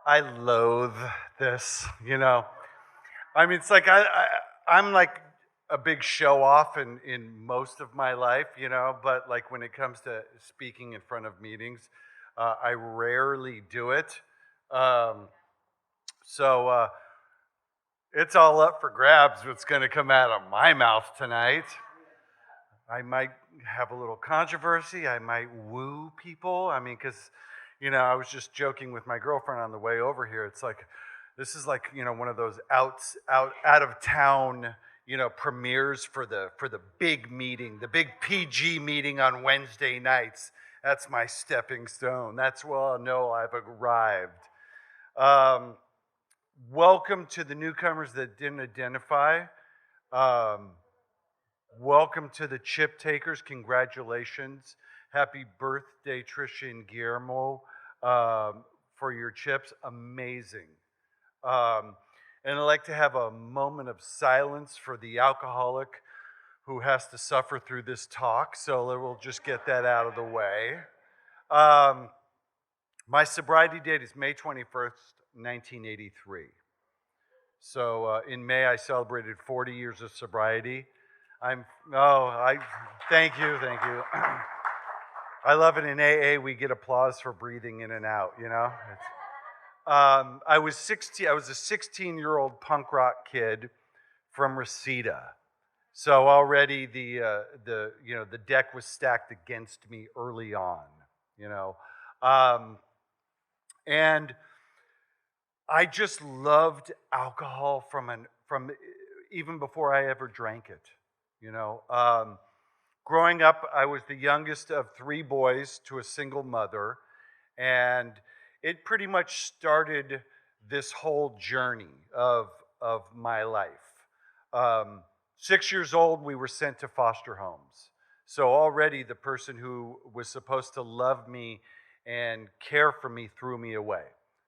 I loathe this. I mean, it's like I'm like a big show off in most of my life, but like when it comes to speaking in front of meetings, I rarely do it. Um, so it's all up for grabs what's going to come out of my mouth tonight. I might have a little controversy. I might woo people. I mean, because I was just joking with my girlfriend on the way over here. It's like, this is like, one of those out of town, premieres for the big meeting, the big PG meeting on Wednesday nights. That's my stepping stone. That's where I'll know I've arrived. Um, Welcome to the newcomers that didn't identify. Um, Welcome to the chip takers. Congratulations. Happy birthday, Trisha and Guillermo, for your chips. Amazing. Um, and I'd like to have a moment of silence for the alcoholic who has to suffer through this talk. So we'll just get that out of the way. Um, my sobriety date is May 21st, 1983. So in May, I celebrated 40 years of sobriety. I'm, oh, I, thank you, thank you. I love it in AA, we get applause for breathing in and out. I was 16, I was a 16-year-old punk rock kid from Reseda. So already the deck was stacked against me early on. Um, and I just loved alcohol from even before I ever drank it. You know, growing up, I was the youngest of three boys to a single mother, and it pretty much started this whole journey of my life. 6 years old, we were sent to foster homes. So already the person who was supposed to love me and care for me threw me away.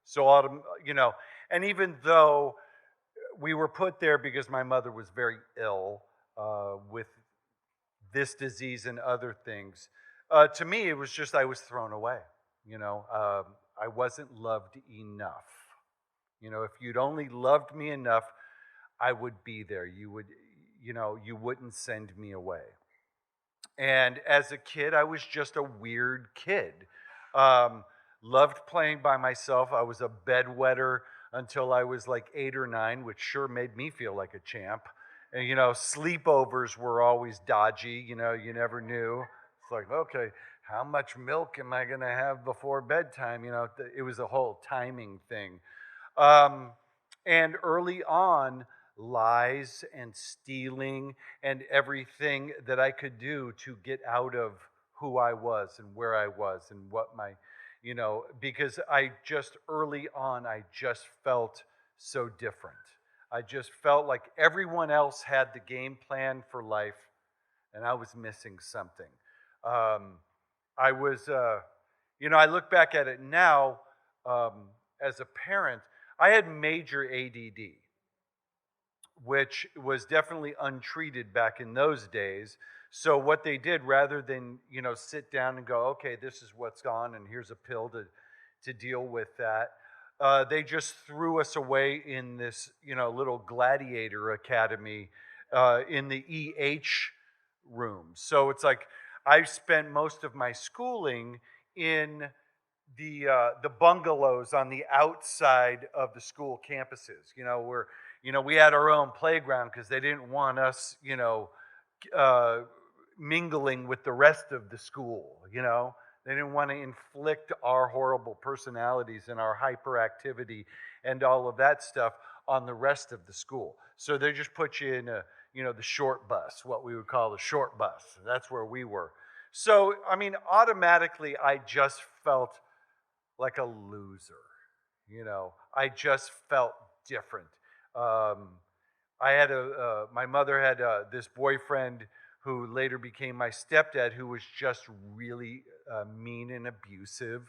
So, and even though we were put there because my mother was very ill with this disease and other things, to me, it was just I was thrown away. I wasn't loved enough. If you'd only loved me enough, I would be there. You wouldn't send me away. And as a kid, I was just a weird kid. Um, Loved playing by myself. I was a bedwetter until I was like 8 or 9, which sure made me feel like a champ. And sleepovers were always dodgy. You never knew. It's like, okay, how much milk am I going to have before bedtime? It was a whole timing thing. Um, and early on, lies and stealing and everything that I could do to get out of who I was and where I was and what because I just early on, I just felt so different. I just felt like everyone else had the game plan for life and I was missing something. Um, I was, I look back at it now as a parent. I had major ADD, which was definitely untreated back in those days. So what they did, rather than sit down and go, okay, this is what's gone, and here's a pill to deal with that, they just threw us away in this little gladiator academy in the EH room. So it's like I spent most of my schooling in the bungalows on the outside of the school campuses. Where we had our own playground because they didn't want us uh, mingling with the rest of the school. They didn't want to inflict our horrible personalities and our hyperactivity and all of that stuff on the rest of the school. So they just put you in the short bus, what we would call the short bus. That's where we were. So, I mean, automatically I just felt like a loser. I just felt different. Um, my mother had this boyfriend who later became my stepdad, who was just really mean and abusive.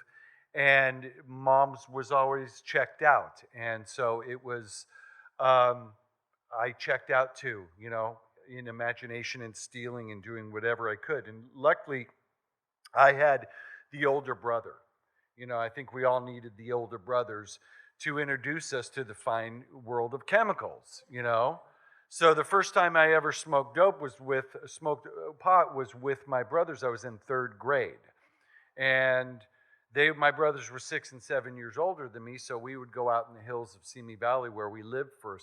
And mom's was always checked out. And so it was, I checked out too, in imagination and stealing and doing whatever I could. And luckily, I had the older brother. I think we all needed the older brothers to introduce us to the fine world of chemicals. So the first time I ever smoked pot was with my brothers. I was in third grade, and my brothers were 6 and 7 years older than me, so we would go out in the hills of Simi Valley where we lived for a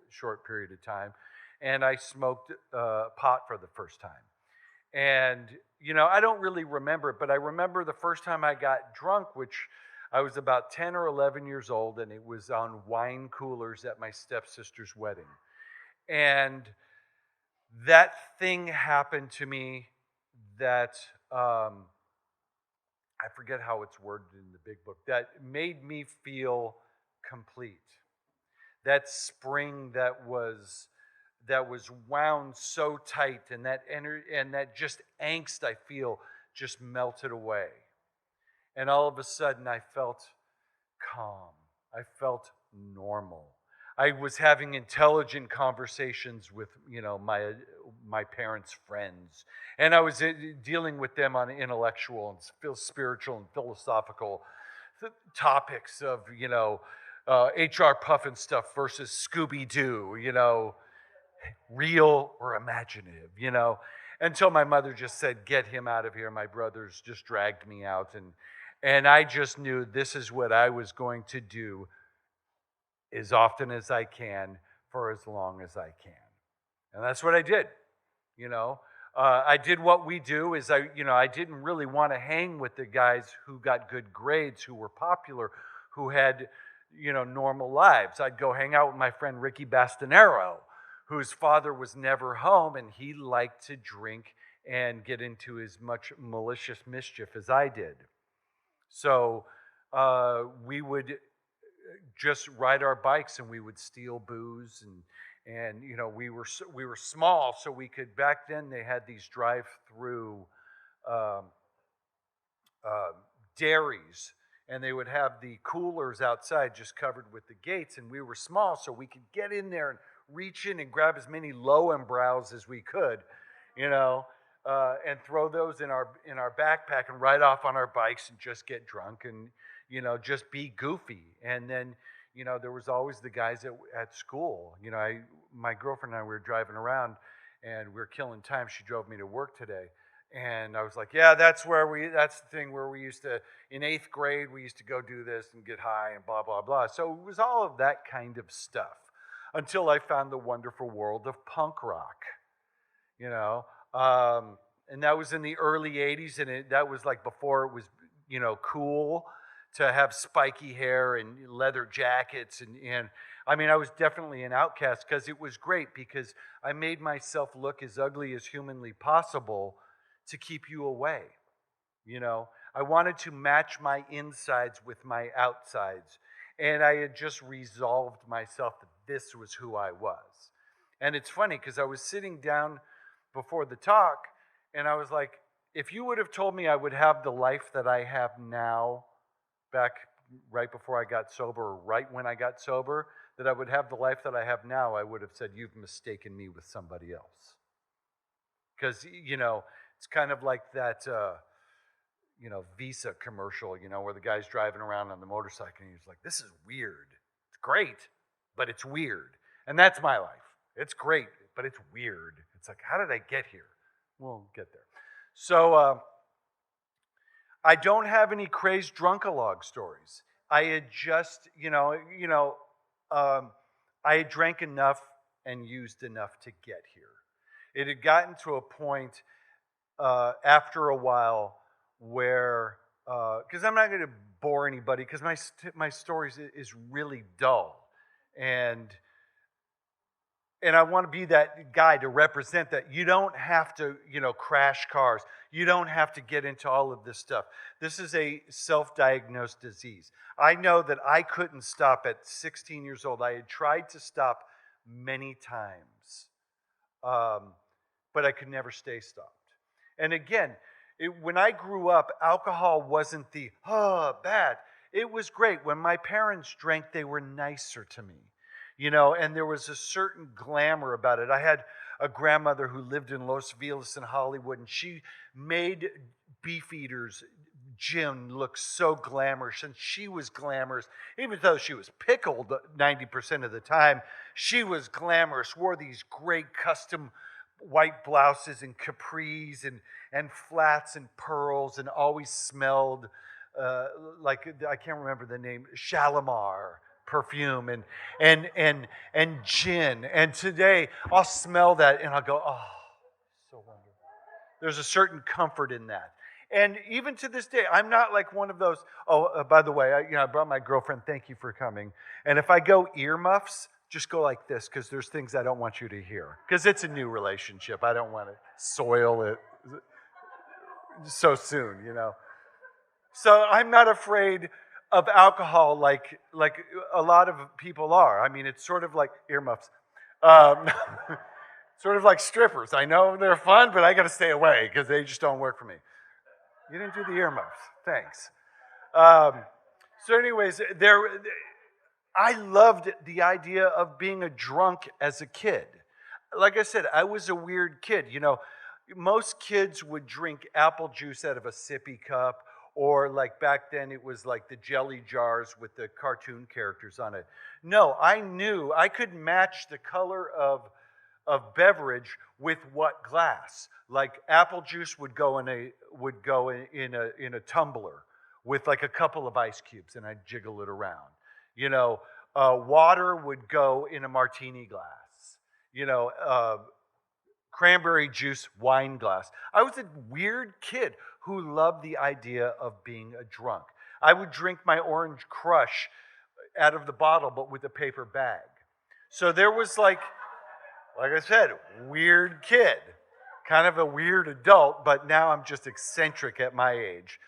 short period of time, and I smoked pot for the first time. And, I don't really remember it, but I remember the first time I got drunk, which I was about 10 or 11 years old, and it was on wine coolers at my stepsister's wedding. And that thing happened to me that I forget how it's worded in the big book, that made me feel complete. That spring that was wound so tight, and that and that just angst I feel just melted away. And all of a sudden I felt calm. I felt normal. I was having intelligent conversations with, my parents' friends, and I was dealing with them on intellectual and spiritual and philosophical topics of, HR Puffin stuff versus Scooby Doo, real or imaginative, until my mother just said, "Get him out of here." My brothers just dragged me out, and I just knew this is what I was going to do as often as I can for as long as I can. And that's what I did. I did what we do is I didn't really want to hang with the guys who got good grades, who were popular, who had, normal lives. I'd go hang out with my friend Ricky Bastonero, whose father was never home, and he liked to drink and get into as much malicious mischief as I did. So we would just ride our bikes, and we would steal booze, and we were small, so we could. Back then they had these drive-through um, dairies, and they would have the coolers outside just covered with the gates, and we were small, so we could get in there and reach in and grab as many Lowenbrows as we could, and throw those in our backpack and ride off on our bikes and just get drunk and just be goofy. And then there was always the guys at school. My girlfriend and I were driving around, and we were killing time. She drove me to work today, and I was like, yeah, that's the thing where we used to, in 8th grade, we used to go do this and get high and blah blah blah. So it was all of that kind of stuff until I found the wonderful world of punk rock. you know. And that was in the early 80s, and that was like before it was, cool to have spiky hair and leather jackets. And I mean, I was definitely an outcast because it was great because I made myself look as ugly as humanly possible to keep you away. I wanted to match my insides with my outsides. And I had just resolved myself that this was who I was. And it's funny because I was sitting down before the talk and I was like, if you would have told me I would have the life that I have now, back right before I got sober, or right when I got sober, that I would have the life that I have now, I would have said, you've mistaken me with somebody else. Because, it's kind of like that, Visa commercial, where the guy's driving around on the motorcycle and he's like, this is weird. It's great, but it's weird. And that's my life. It's great, but it's weird. It's like, how did I get here? We'll get there. So I don't have any crazed drunk-a-log stories. I had just, I had drank enough and used enough to get here. It had gotten to a point after a while where, because I'm not going to bore anybody, because my story is really dull, and I want to be that guy to represent that you don't have to, crash cars. You don't have to get into all of this stuff. This is a self-diagnosed disease. I know that I couldn't stop at 16 years old. I had tried to stop many times, but I could never stay stopped. And again, when I grew up, alcohol wasn't the, bad. It was great. When my parents drank, they were nicer to me. And there was a certain glamour about it. I had a grandmother who lived in Los Feliz in Hollywood, and she made beef eaters Jim looked so glamorous, and she was glamorous. Even though she was pickled 90% of the time, she was glamorous, wore these great custom white blouses and capris and flats and pearls, and always smelled uh, like, I can't remember the name, Shalimar perfume and gin. And today I'll smell that and I'll go, oh, so wonderful. There's a certain comfort in that. And even to this day, I'm not like one of those. Oh, by the way, I brought my girlfriend. Thank you for coming. And if I go earmuffs, just go like this, because there's things I don't want you to hear. Because it's a new relationship. I don't want to soil it so soon. So I'm not afraid of alcohol like a lot of people are. I mean, it's sort of like earmuffs. Um, sort of like strippers. I know they're fun, but I got to stay away because they just don't work for me. You didn't do the earmuffs. Thanks. So, anyways, I loved the idea of being a drunk as a kid. Like I said, I was a weird kid. Most kids would drink apple juice out of a sippy cup, or like back then it was like the jelly jars with the cartoon characters on it. No, I knew I could match the color of beverage with what glass. Like apple juice would go in a tumbler with like a couple of ice cubes, and I'd jiggle it around. Water would go in a martini glass. Cranberry juice wine glass. I was a weird kid who loved the idea of being a drunk. I would drink my Orange Crush out of the bottle, but with a paper bag. So there was like I said, weird kid, kind of a weird adult, but now I'm just eccentric at my age,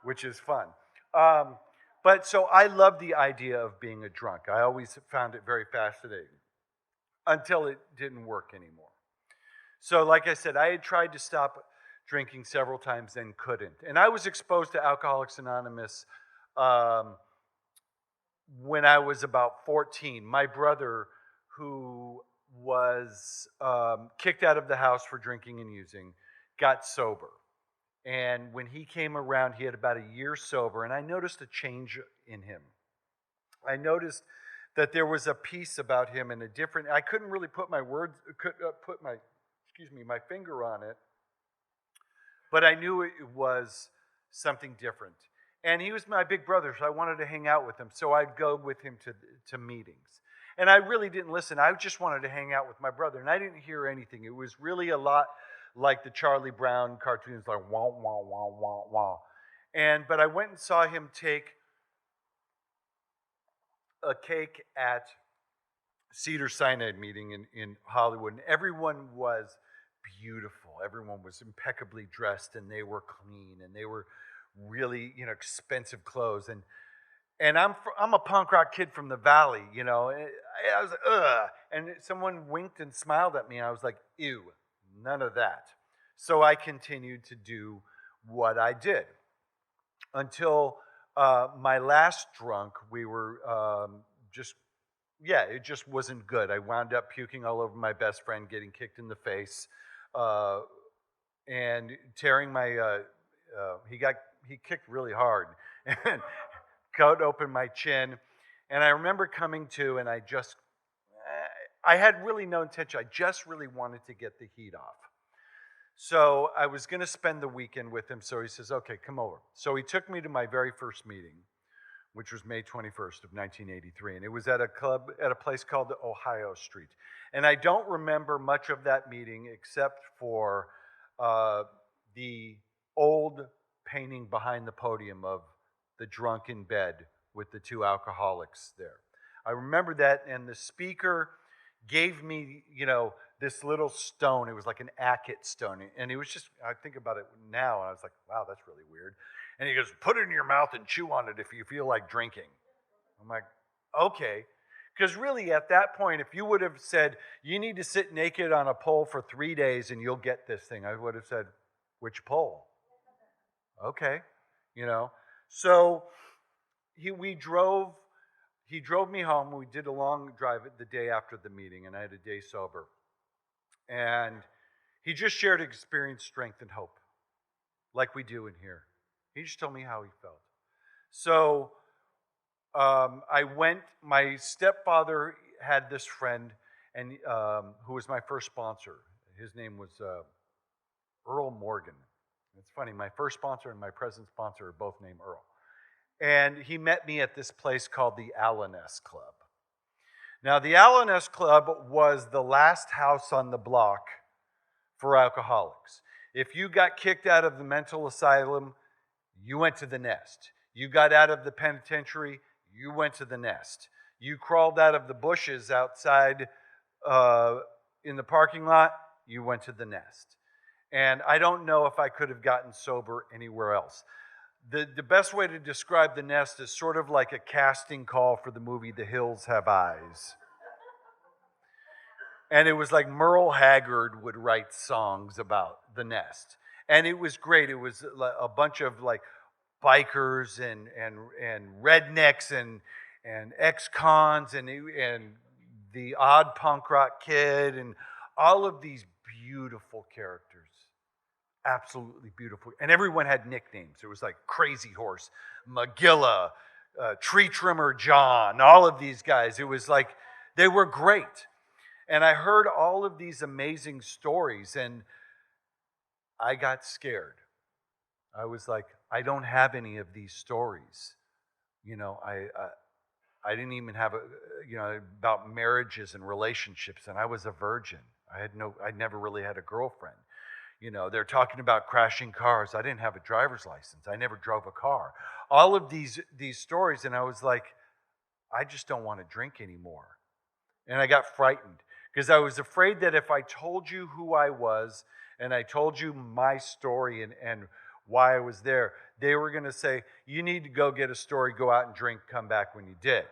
which is fun. But so I love the idea of being a drunk. I always found it very fascinating until it didn't work anymore. So, like I said, I had tried to stop drinking several times and couldn't. And I was exposed to Alcoholics Anonymous um, when I was about 14. My brother, who was kicked out of the house for drinking and using, got sober. And when he came around, he had about a year sober, and I noticed a change in him. I noticed that there was a piece about him and a different. I couldn't really put my my finger on it, but I knew it was something different. And he was my big brother, so I wanted to hang out with him. So I'd go with him to meetings. And I really didn't listen. I just wanted to hang out with my brother, and I didn't hear anything. It was really a lot like the Charlie Brown cartoons, like wah, wah, wah, wah, wah. But I went and saw him take a cake at Cedar Sinai meeting in Hollywood, and everyone was beautiful. Everyone was impeccably dressed, and they were clean, and they were really, expensive clothes. And I'm a punk rock kid from the valley, and I was like, ugh. And someone winked and smiled at me, and I was like, ew, none of that. So I continued to do what I did until my last drunk. We were it just wasn't good. I wound up puking all over my best friend, getting kicked in the face, and tearing my. He kicked really hard and cut open my chin. And I remember coming to, and I had really no intention. I just really wanted to get the heat off. So I was going to spend the weekend with him. So he says, "Okay, come over." So he took me to my very first meeting, which was May 21st of 1983. And it was at a place called Ohio Street. And I don't remember much of that meeting except for the old painting behind the podium of the drunk in bed with the two alcoholics there. I remember that, and the speaker gave me, this little stone. It was like an agate stone. And it was just, I think about it now, and I was like, wow, that's really weird. And he goes, put it in your mouth and chew on it if you feel like drinking. I'm like, okay. Because really, at that point, if you would have said, you need to sit naked on a pole for 3 days and you'll get this thing, I would have said, which pole? Okay. So he drove me home. We did a long drive the day after the meeting, and I had a day sober. And he just shared experience, strength, and hope, like we do in here. He just told me how he felt. So I went. My stepfather had this friend, and who was my first sponsor. His name was Earl Morgan. It's funny. My first sponsor and my present sponsor are both named Earl. And he met me at this place called the Allen-S Club. Now, the Allen-S Club was the last house on the block for alcoholics. If you got kicked out of the mental asylum, you went to the Nest. You got out of the penitentiary, you went to the Nest. You crawled out of the bushes outside in the parking lot, you went to the Nest. And I don't know if I could have gotten sober anywhere else. The best way to describe the Nest is sort of like a casting call for the movie The Hills Have Eyes. And it was like Merle Haggard would write songs about the Nest. And it was great. It was a bunch of like bikers and rednecks and ex-cons and the odd punk rock kid and all of these beautiful characters. Absolutely beautiful. And everyone had nicknames. It was like Crazy Horse, Magilla, Tree Trimmer John, all of these guys. It was like they were great. And I heard all of these amazing stories, and I got scared. I was like, I don't have any of these stories. You know, I didn't even have about marriages and relationships, and I was a virgin. I never really had a girlfriend. You know, they're talking about crashing cars. I didn't have a driver's license. I never drove a car. All of these stories, and I was like, I just don't want to drink anymore. And I got frightened because I was afraid that if I told you who I was and I told you my story and why I was there, they were going to say, you need to go get a story, go out and drink, come back when you did.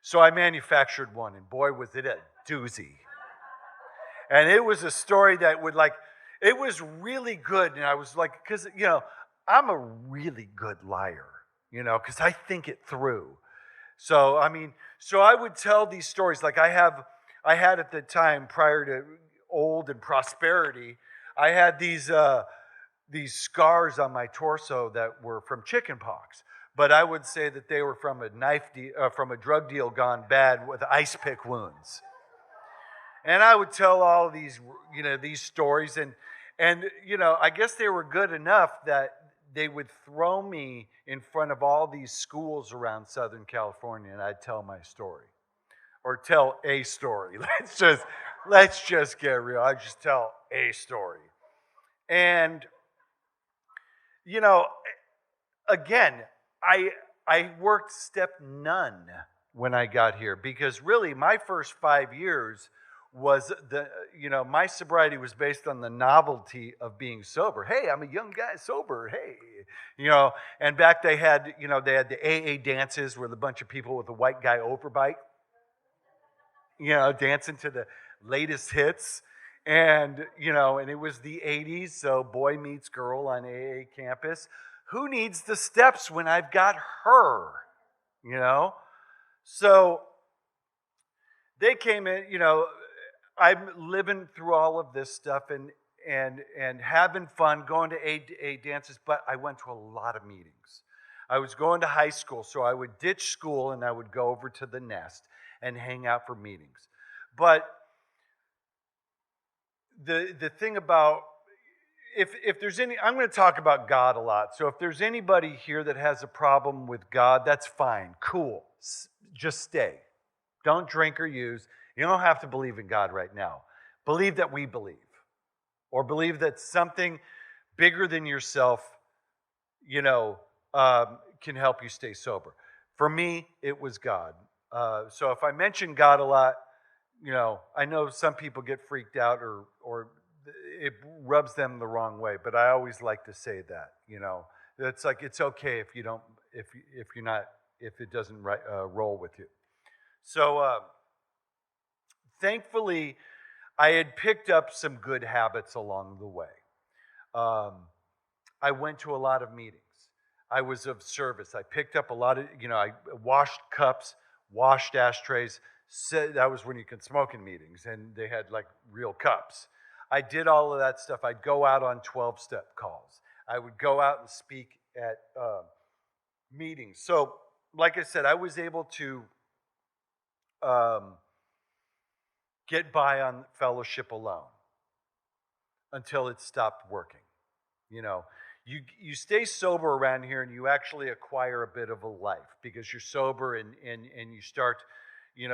So I manufactured one, and boy, was it a doozy. And it was a story that it was really good. And I was like, because, I'm a really good liar, because I think it through. So, I would tell these stories. Like I had at the time, prior to old and prosperity, I had these scars on my torso that were from chicken pox. But I would say that they were from a drug deal gone bad with ice pick wounds. And I would tell all these stories, and I guess they were good enough that they would throw me in front of all these schools around Southern California, and I'd tell my story, or tell a story. Let's just get real. I'd just tell a story, and again, I worked step none when I got here, because really my first 5 years was my sobriety was based on the novelty of being sober. Hey, I'm a young guy sober. Hey, and back they had the AA dances with a bunch of people with a white guy overbite, dancing to the latest hits. And it was the 80s, so boy meets girl on AA campus. Who needs the steps when I've got her? So they came in, I'm living through all of this stuff and having fun, going to AA dances, but I went to a lot of meetings. I was going to high school, so I would ditch school and I would go over to the Nest and hang out for meetings. But the thing about, if there's any, I'm going to talk about God a lot. So if there's anybody here that has a problem with God, that's fine, cool. Just stay. Don't drink or use. You don't have to believe in God right now. Believe that we believe. Or believe that something bigger than yourself, can help you stay sober. For me, it was God. So if I mention God a lot, I know some people get freaked out or it rubs them the wrong way, but I always like to say that, it's like, it's okay if you don't, if you're not, if it doesn't roll with you. So thankfully, I had picked up some good habits along the way. I went to a lot of meetings. I was of service. I picked up a lot of, I washed cups, washed ashtrays. That was when you could smoke in meetings, and they had like real cups. I did all of that stuff. I'd go out on 12-step calls. I would go out and speak at meetings. So, like I said, I was able to um, get by on fellowship alone until it stopped working. You know, you stay sober around here and you actually acquire a bit of a life because you're sober and you start,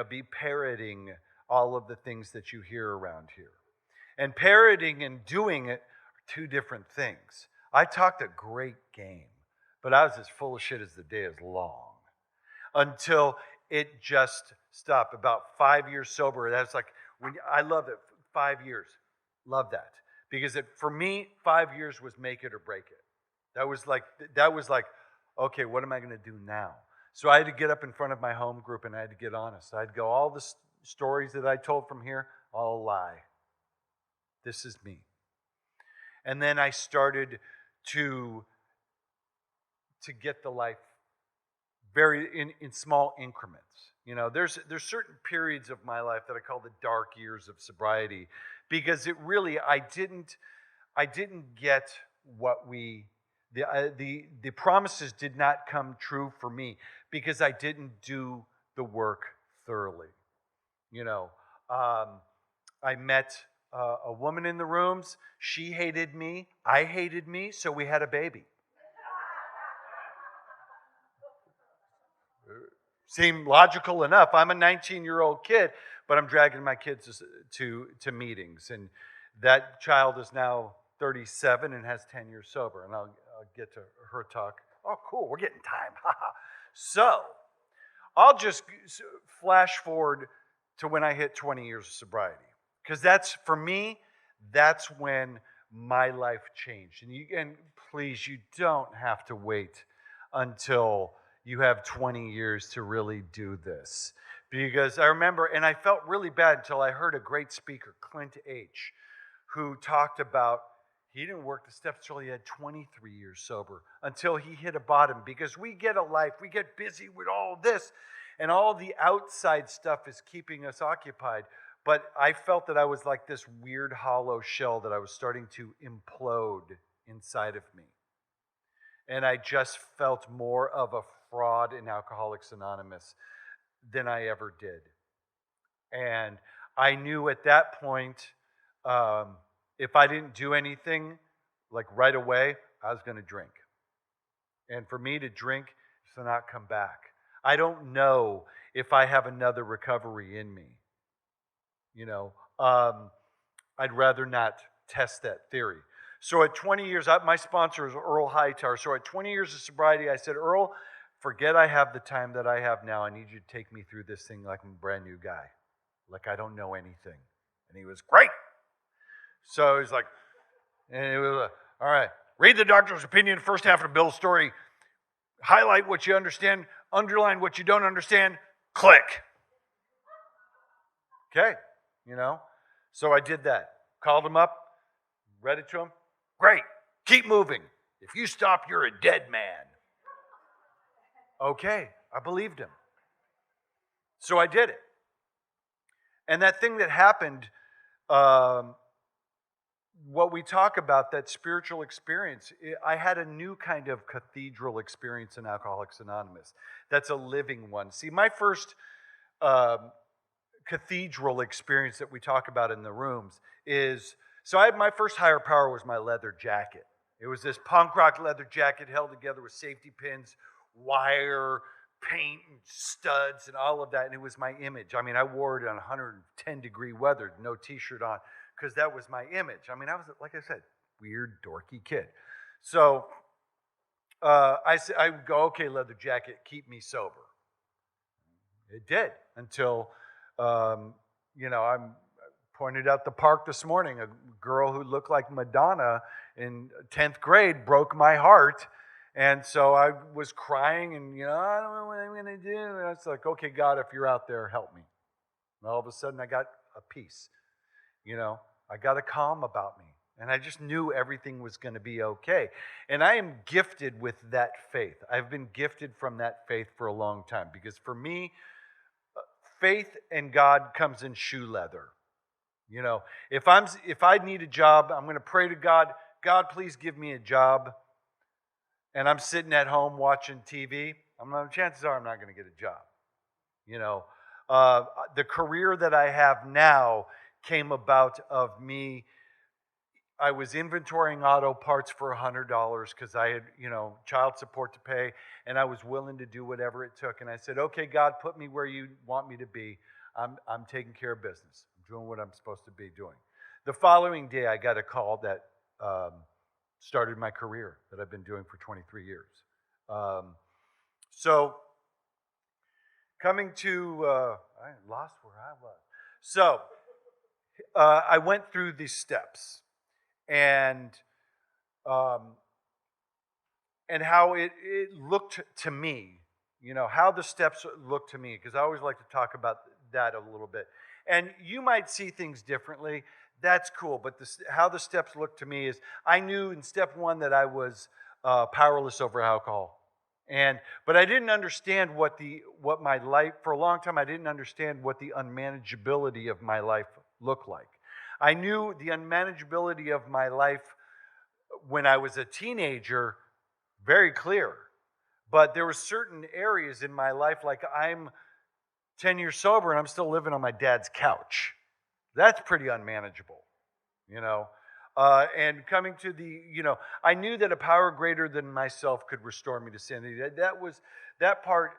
be parroting all of the things that you hear around here. And parroting and doing it are two different things. I talked a great game, but I was as full of shit as the day is long until it just stopped. About 5 years sober. That's like I love it. 5 years, love that because for me, 5 years was make it or break it. That was like, okay, what am I going to do now? So I had to get up in front of my home group and I had to get honest. I'd go, all the stories that I told from here, all a lie. This is me. And then I started to get the life very in small increments. There's certain periods of my life that I call the dark years of sobriety because it really I didn't get what the promises did not come true for me because I didn't do the work thoroughly. I met a woman in the rooms. She hated me. I hated me. So we had a baby. Seemed logical enough. I'm a 19-year-old kid, but I'm dragging my kids to meetings. And that child is now 37 and has 10 years sober. And I'll get to her talk. Oh, cool. We're getting time. So I'll just flash forward to when I hit 20 years of sobriety. Because for me, that's when my life changed. And please, you don't have to wait until you have 20 years to really do this. Because I remember, and I felt really bad until I heard a great speaker, Clint H., who talked about he didn't work the steps until he had 23 years sober, until he hit a bottom. Because we get a life, we get busy with all this, and all the outside stuff is keeping us occupied. But I felt that I was like this weird hollow shell that I was starting to implode inside of me. And I just felt more of a fraud in Alcoholics Anonymous than I ever did. And I knew at that point, if I didn't do anything, like right away, I was going to drink. And for me to drink is to not come back. I don't know if I have another recovery in me. I'd rather not test that theory. So at 20 years, my sponsor is Earl Hightower. So at 20 years of sobriety, I said, Earl, forget I have the time that I have now. I need you to take me through this thing like I'm a brand new guy. Like I don't know anything. And he was great. So he's like, and it was all right, read the doctor's opinion, first half of Bill's story, highlight what you understand, underline what you don't understand, click. Okay, So I did that. Called him up, read it to him. Great, keep moving. If you stop, you're a dead man. Okay, I believed him. So I did it. And that thing that happened, what we talk about, that spiritual experience, I had a new kind of cathedral experience in Alcoholics Anonymous. That's a living one. See, my first cathedral experience that we talk about in the rooms is, so my first higher power was my leather jacket. It was this punk rock leather jacket held together with safety pins, wire, paint, and studs, and all of that, and it was my image. I mean, I wore it on 110-degree weather, no t-shirt on, because that was my image. I mean, I was, like I said, weird, dorky kid. So I would go, okay, leather jacket, keep me sober. It did until, I pointed out the park this morning. A girl who looked like Madonna in 10th grade broke my heart. And so I was crying and, I don't know what I'm going to do. And it's like, okay, God, if you're out there, help me. And all of a sudden I got a peace. I got a calm about me. And I just knew everything was going to be okay. And I am gifted with that faith. I've been gifted from that faith for a long time. Because for me, faith and God comes in shoe leather. If I need a job, I'm going to pray to God, God, please give me a job, and I'm sitting at home watching TV, chances are I'm not going to get a job. You know, uh, the career that I have now came about of me. I was inventorying auto parts for $100 because I had, child support to pay, and I was willing to do whatever it took. And I said, "Okay, God, put me where you want me to be. I'm taking care of business. I'm doing what I'm supposed to be doing." The following day, I got a call that um, started my career that I've been doing for 23 years. Um, so coming to, I lost where I was. So I went through these steps, and um, and how it looked to me, how the steps looked to me, because I always like to talk about that a little bit. And you might see things differently. That's cool. But how the steps looked to me is I knew in step one that I was powerless over alcohol. But I didn't understand what my life, for a long time, I didn't understand what the unmanageability of my life looked like. I knew the unmanageability of my life when I was a teenager very clear. But there were certain areas in my life, like I'm 10 years sober and I'm still living on my dad's couch. That's pretty unmanageable, you know. And coming to I knew that a power greater than myself could restore me to sanity. That part,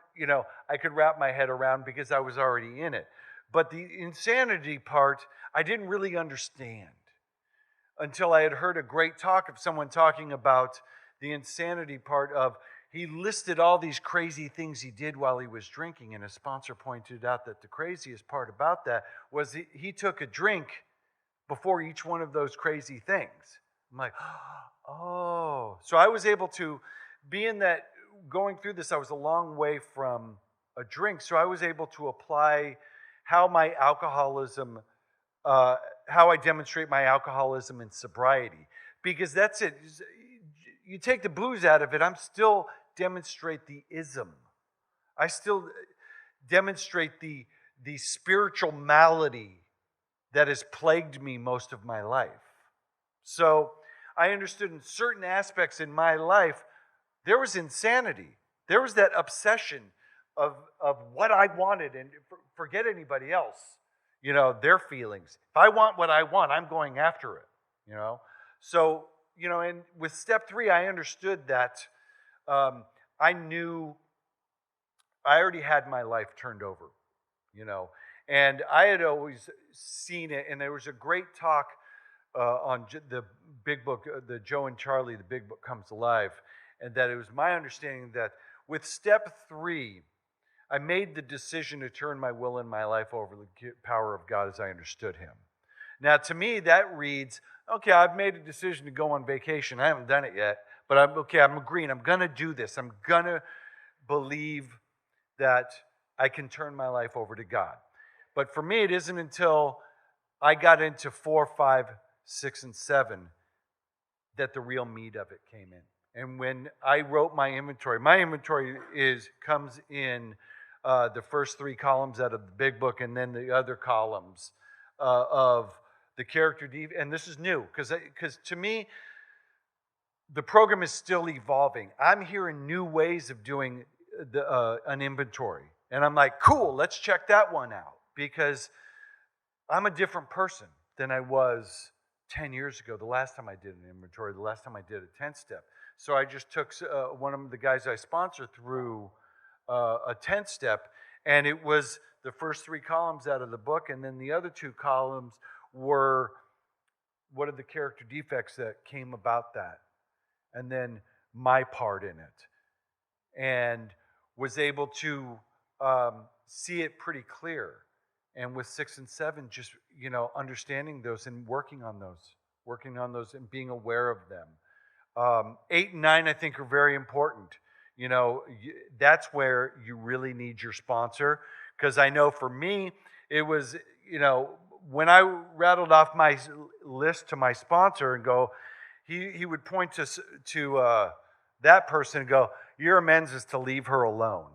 I could wrap my head around because I was already in it. But the insanity part, I didn't really understand until I had heard a great talk of someone talking about the insanity part of he listed all these crazy things he did while he was drinking, and a sponsor pointed out that the craziest part about that was he took a drink before each one of those crazy things. I'm like, oh. So I was able to, being that going through this, I was a long way from a drink, so I was able to apply how my alcoholism, how I demonstrate my alcoholism and sobriety. Because that's it. You take the booze out of it, I'm still demonstrate the ism. I still demonstrate the spiritual malady that has plagued me most of my life. So I understood in certain aspects in my life, there was insanity. There was that obsession of what I wanted, and forget anybody else, their feelings. If I want what I want, I'm going after it, So, and with step 3, I understood that I knew I already had my life turned over, and I had always seen it. And there was a great talk on the big book, the Joe and Charlie, the big book comes alive, and that it was my understanding that with step 3, I made the decision to turn my will and my life over to the power of God as I understood Him. Now, to me, that reads, okay, I've made a decision to go on vacation. I haven't done it yet, but I'm agreeing. I'm going to do this. I'm going to believe that I can turn my life over to God. But for me, it isn't until I got into 4, 5, 6, and 7 that the real meat of it came in. And when I wrote my inventory comes in the first 3 columns out of the big book, and then the other columns of the character and this is new because to me the program is still evolving. I'm hearing new ways of doing an inventory, and I'm like, cool, let's check that one out, because I'm a different person than I was 10 years ago, the last time I did an inventory, the last time I did a 10-step. So I just took one of the guys I sponsor through a 10-step, and it was the first 3 columns out of the book, and then the other 2 columns were what are the character defects that came about that, and then my part in it, and was able to see it pretty clear. And with 6 and 7, just understanding those and working on those and being aware of them. 8 and 9, I think, are very important. That's where you really need your sponsor, because I know for me it was, when I rattled off my list to my sponsor and go, he would point to that person and go, your amends is to leave her alone.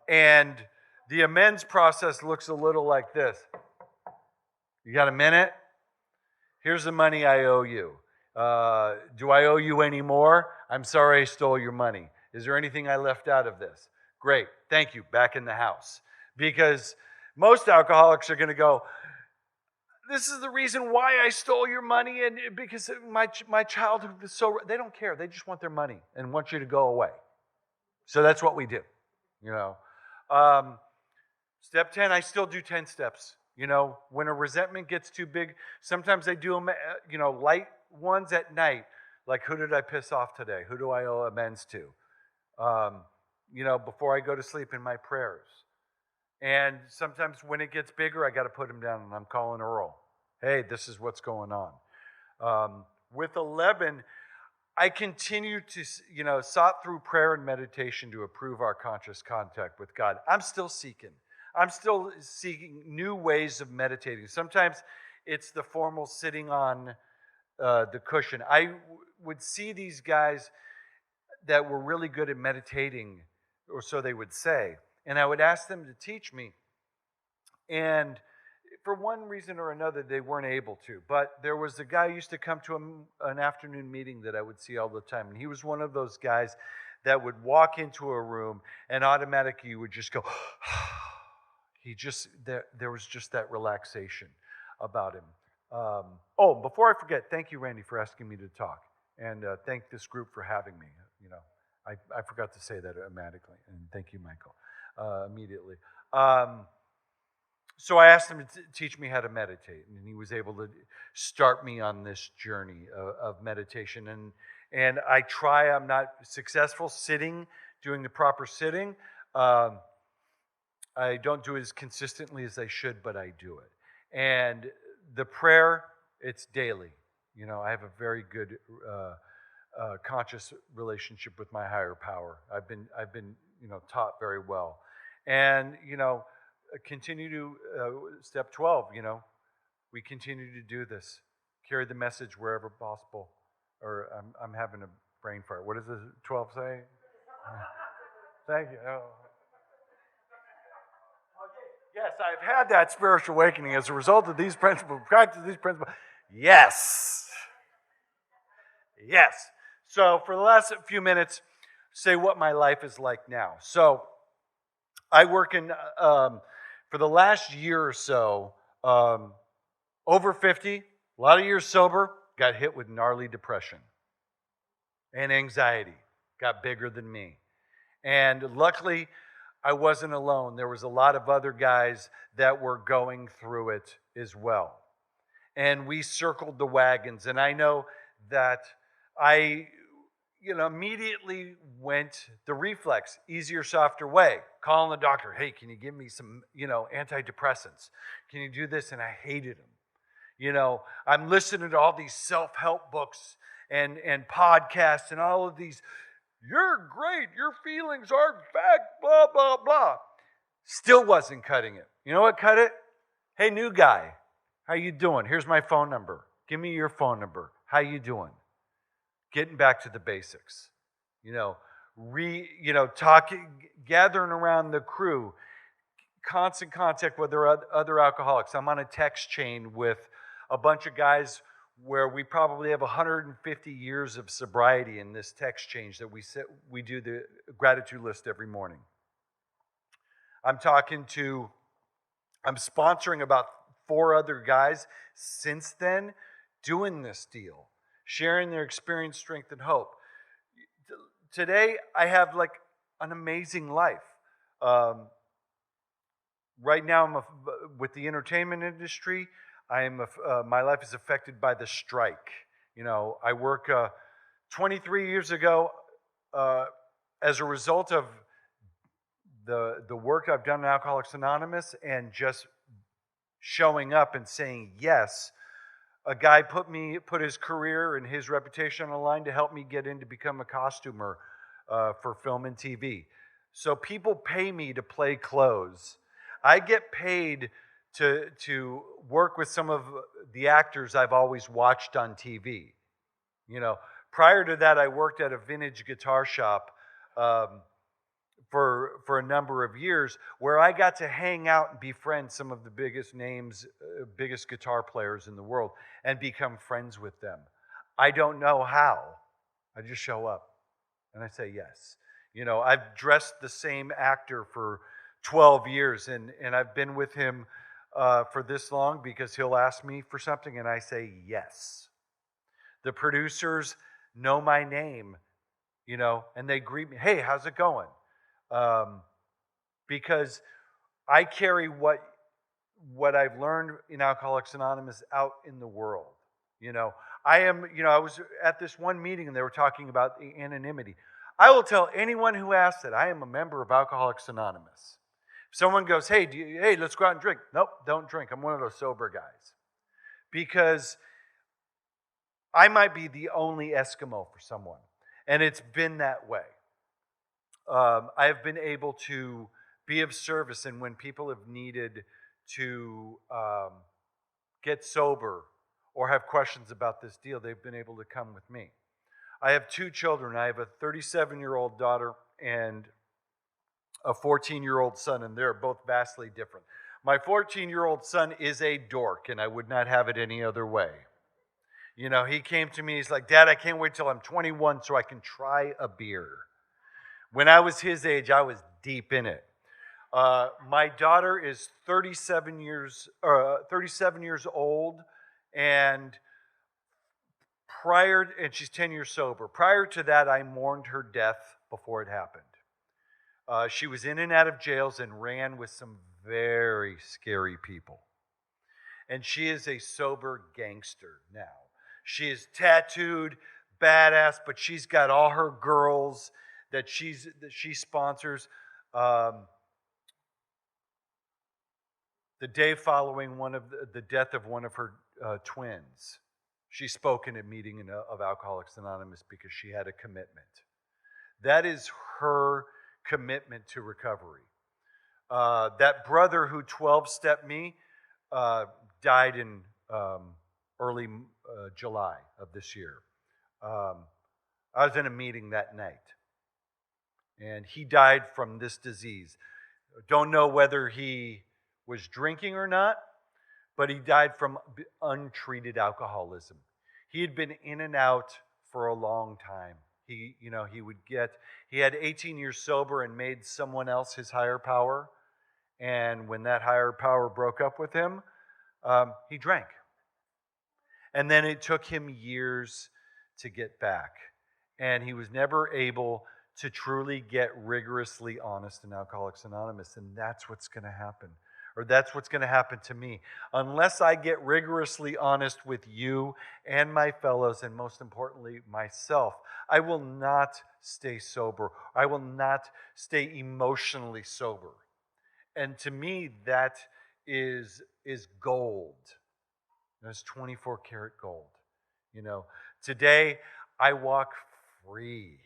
And the amends process looks a little like this. You got a minute? Here's the money I owe you. Do I owe you any more? I'm sorry I stole your money. Is there anything I left out of this? Great, thank you, back in the house. Because most alcoholics are going to go, this is the reason why I stole your money, and because my childhood was so, they don't care. They just want their money and want you to go away. So that's what we do, you know. Step 10, I still do 10 steps. You know, when a resentment gets too big, sometimes I do them, light ones at night. Like, who did I piss off today? Who do I owe amends to? Before I go to sleep in my prayers. And sometimes when it gets bigger, I got to put them down and I'm calling Earl. Hey, this is what's going on. With 11, I continue to, sought through prayer and meditation to improve our conscious contact with God. I'm still seeking new ways of meditating. Sometimes it's the formal sitting on the cushion. I would see these guys that were really good at meditating, or so they would say, and I would ask them to teach me. And for one reason or another, they weren't able to. But there was a guy who used to come to an afternoon meeting that I would see all the time. And he was one of those guys that would walk into a room and automatically you would just go, there was just that relaxation about him. Before I forget, thank you, Randy, for asking me to talk. And thank this group for having me. I forgot to say that automatically. And thank you, Michael, immediately. So I asked him to teach me how to meditate, and he was able to start me on this journey of meditation. And I try, I'm not successful doing the proper sitting. I don't do it as consistently as I should, but I do it. And the prayer, it's daily. I have a very good conscious relationship with my higher power. I've been taught very well. And, continue to, step 12, we continue to do this. Carry the message wherever possible. Or I'm having a brain fart. What does the 12 say? Thank you. Oh. Yes, I've had that spiritual awakening as a result of these principles, practice these principles. Yes. Yes. So for the last few minutes, say what my life is like now. So I work in, for the last year or so, over 50, a lot of years sober, got hit with gnarly depression and anxiety. Got bigger than me. And luckily, I wasn't alone. There was a lot of other guys that were going through it as well. And we circled the wagons. And I know that I, immediately went the reflex, easier, softer way. Calling the doctor, hey, can you give me some, antidepressants? Can you do this? And I hated them. I'm listening to all these self-help books and podcasts and all of these, you're great, your feelings aren't fact, blah, blah, blah. Still wasn't cutting it. You know what cut it? Hey, new guy, how you doing? Here's my phone number. Give me your phone number. How you doing? Getting back to the basics. Talking, gathering around the crew, constant contact with other alcoholics. I'm on a text chain with a bunch of guys where we probably have 150 years of sobriety in this text change that we do the gratitude list every morning. I'm sponsoring about 4 other guys since then doing this deal, sharing their experience, strength, and hope. Today, I have like an amazing life. Right now, I'm with the entertainment industry. My life is affected by the strike. I work 23 years ago as a result of the work I've done in Alcoholics Anonymous and just showing up and saying yes. A guy put his career and his reputation on the line to help me get in to become a costumer for film and TV. So people pay me to play clothes. I get paid to work with some of the actors I've always watched on TV. Prior to that, I worked at a vintage guitar shop for a number of years, where I got to hang out and befriend some of the biggest names, biggest guitar players in the world, and become friends with them. I don't know how. I just show up and I say yes. I've dressed the same actor for 12 years, and I've been with him for this long because he'll ask me for something and I say yes. The producers know my name, and they greet me. Hey, how's it going? Um, because I carry what I've learned in Alcoholics Anonymous out in the world. You know, I was at this one meeting and they were talking about the anonymity. I will tell anyone who asks that I am a member of Alcoholics Anonymous. If someone goes, hey, let's go out and drink. Nope, don't drink. I'm one of those sober guys. Because I might be the only Eskimo for someone. And it's been that way. I have been able to be of service, and when people have needed to get sober or have questions about this deal, they've been able to come with me. I have two children. I have a 37-year-old daughter and a 14-year-old son, and they're both vastly different. My 14-year-old son is a dork, and I would not have it any other way. He came to me, he's like, Dad, I can't wait till I'm 21 so I can try a beer. When I was his age, I was deep in it. My daughter is 37 years old, and she's 10 years sober. Prior to that, I mourned her death before it happened. She was in and out of jails and ran with some very scary people. And she is a sober gangster now. She is tattooed, badass, but she's got all her girls that she sponsors. The day following the death of one of her twins, she spoke in a meeting of Alcoholics Anonymous because she had a commitment. That is her commitment to recovery. That brother who 12-stepped me died in early July of this year. I was in a meeting that night, and he died from this disease. Don't know whether he was drinking or not, but he died from untreated alcoholism. He had been in and out for a long time. He had 18 years sober and made someone else his higher power. And when that higher power broke up with him, he drank. And then it took him years to get back. And he was never able to truly get rigorously honest in Alcoholics Anonymous. And that's what's going to happen. Or that's what's going to happen to me. Unless I get rigorously honest with you and my fellows, and most importantly, myself, I will not stay sober. I will not stay emotionally sober. And to me, that is gold. That's 24 karat gold. Today I walk free.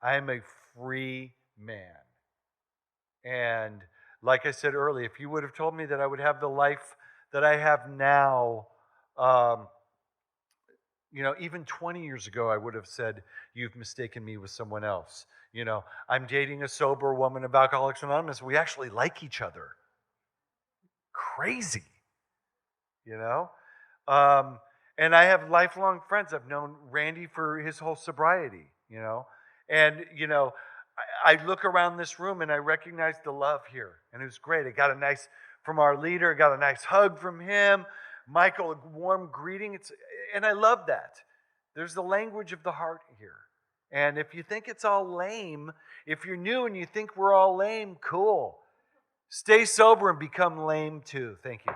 I am a free man. And like I said earlier, if you would have told me that I would have the life that I have now, even 20 years ago, I would have said, you've mistaken me with someone else. I'm dating a sober woman of Alcoholics Anonymous. We actually like each other. Crazy. And I have lifelong friends. I've known Randy for his whole sobriety, And, I look around this room and I recognize the love here. And it was great. I got from our leader, got a nice hug from him. Michael, a warm greeting. And I love that. There's the language of the heart here. And if you think it's all lame, if you're new and you think we're all lame, cool. Stay sober and become lame too. Thank you.